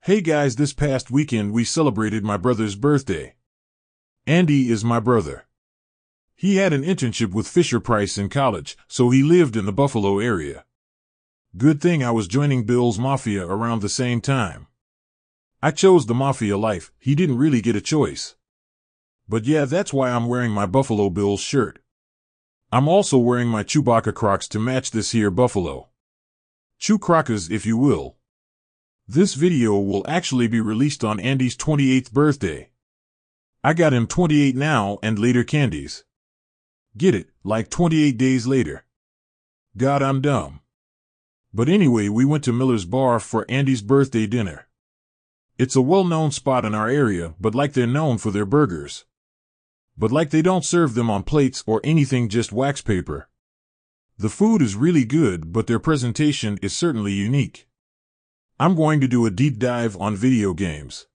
Hey guys, this past weekend we celebrated my brother's birthday. Andy is my brother. He had an internship with Fisher-Price in college, so he lived in the Buffalo area. Good thing I was joining Bill's Mafia around the same time. I chose the Mafia life, he didn't really get a choice. But yeah, that's why I'm wearing my Buffalo Bills shirt. I'm also wearing my Chewbacca Crocs to match this here Buffalo. Chew Crockers, if you will. This video will actually be released on Andy's 28th birthday. I got him 28 now and later candies. Get it, like 28 days later. God, I'm dumb. But anyway, we went to Miller's Bar for Andy's birthday dinner. It's a well-known spot in our area, but like they're known for their burgers. But like they don't serve them on plates or anything, just wax paper. The food is really good, but their presentation is certainly unique. I'm going to do a deep dive on video games.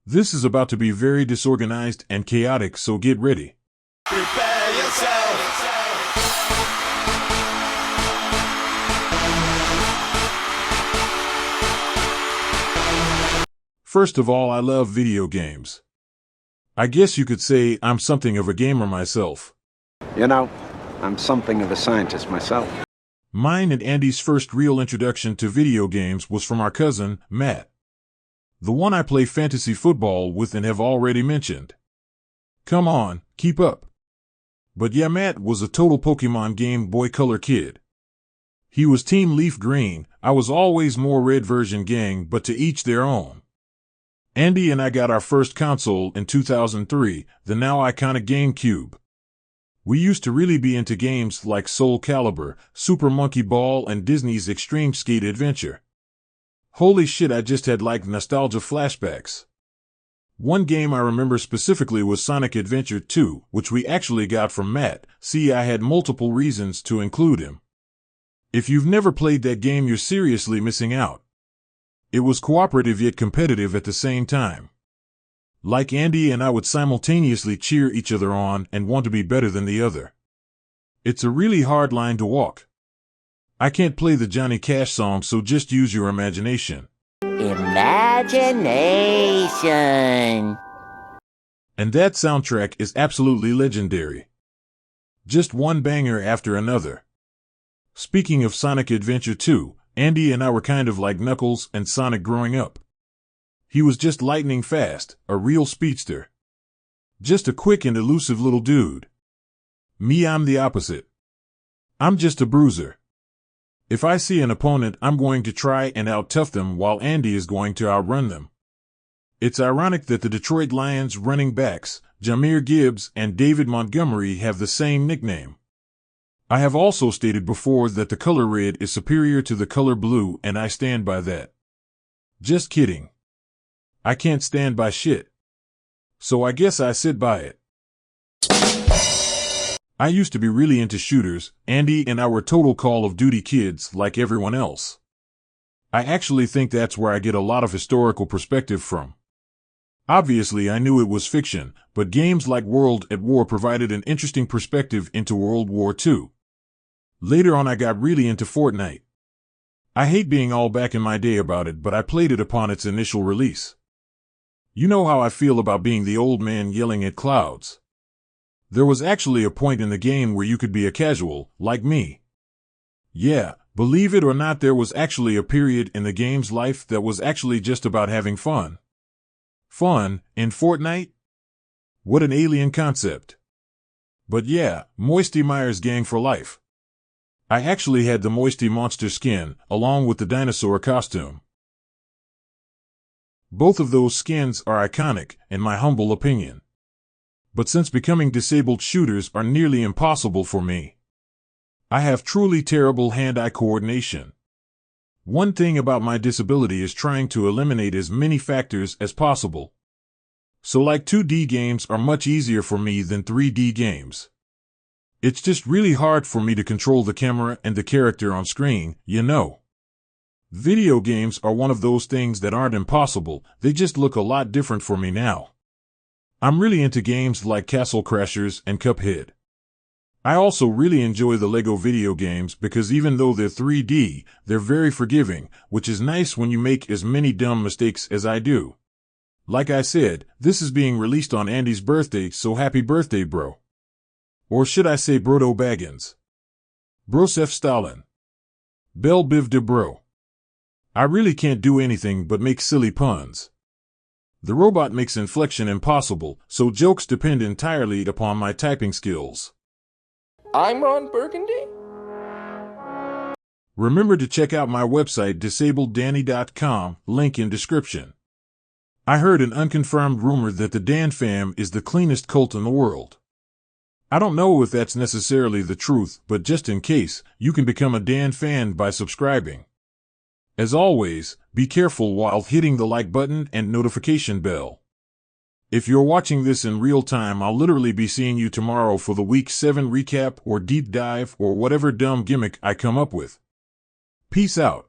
This is about to be very disorganized and chaotic, so get ready. Prepare yourself. First of all, I love video games. I guess you could say I'm something of a gamer myself. You know, I'm something of a scientist myself. Mine and Andy's first real introduction to video games was from our cousin, Matt. The one I play fantasy football with and have already mentioned. Come on, keep up. But yeah, Matt was a total Pokemon Game Boy Color kid. He was Team Leaf Green, I was always more Red version gang, but to each their own. Andy and I got our first console in 2003, the now iconic GameCube. We used to really be into games like Soul Calibur, Super Monkey Ball, and Disney's Extreme Skate Adventure. Holy shit, I just had like nostalgia flashbacks. One game I remember specifically was Sonic Adventure 2, which we actually got from Matt. See, I had multiple reasons to include him. If you've never played that game, you're seriously missing out. It was cooperative yet competitive at the same time. Like Andy and I would simultaneously cheer each other on and want to be better than the other. It's a really hard line to walk. I can't play the Johnny Cash song, so just use your imagination. Imagination. And that soundtrack is absolutely legendary. Just one banger after another. Speaking of Sonic Adventure 2, Andy and I were kind of like Knuckles and Sonic growing up. He was just lightning fast, a real speedster. Just a quick and elusive little dude. Me, I'm the opposite. I'm just a bruiser. If I see an opponent, I'm going to try and out-tough them while Andy is going to outrun them. It's ironic that the Detroit Lions running backs, Jahmyr Gibbs and David Montgomery, have the same nickname. I have also stated before that the color red is superior to the color blue, and I stand by that. Just kidding. I can't stand by shit. So I guess I sit by it. I used to be really into shooters. Andy and I were total Call of Duty kids like everyone else. I actually think that's where I get a lot of historical perspective from. Obviously, I knew it was fiction, but games like World at War provided an interesting perspective into World War II. Later on, I got really into Fortnite. I hate being all back in my day about it, but I played it upon its initial release. You know how I feel about being the old man yelling at clouds. There was actually a point in the game where you could be a casual, like me. Yeah, believe it or not, there was actually a period in the game's life that was actually just about having fun. Fun in Fortnite? What an alien concept. But yeah, Moisty Myers gang for life. I actually had the Moisty monster skin, along with the dinosaur costume. Both of those skins are iconic, in my humble opinion. But since becoming disabled, shooters are nearly impossible for me. I have truly terrible hand-eye coordination. One thing about my disability is trying to eliminate as many factors as possible. So like 2D games are much easier for me than 3D games. It's just really hard for me to control the camera and the character on screen, you know. Video games are one of those things that aren't impossible, they just look a lot different for me now. I'm really into games like Castle Crashers and Cuphead. I also really enjoy the Lego video games because even though they're 3D, they're very forgiving, which is nice when you make as many dumb mistakes as I do. Like I said, this is being released on Andy's birthday, so happy birthday, bro. Or should I say Brodo Baggins? Brosef Stalin. Bell Biv de Bro. I really can't do anything but make silly puns. The robot makes inflection impossible, so jokes depend entirely upon my typing skills. I'm Ron Burgundy? Remember to check out my website disableddanny.com, link in description. I heard an unconfirmed rumor that the Dan fam is the cleanest cult in the world. I don't know if that's necessarily the truth, but just in case, you can become a Dan fan by subscribing. As always, be careful while hitting the like button and notification bell. If you're watching this in real time, I'll literally be seeing you tomorrow for the Week 7 recap or deep dive or whatever dumb gimmick I come up with. Peace out.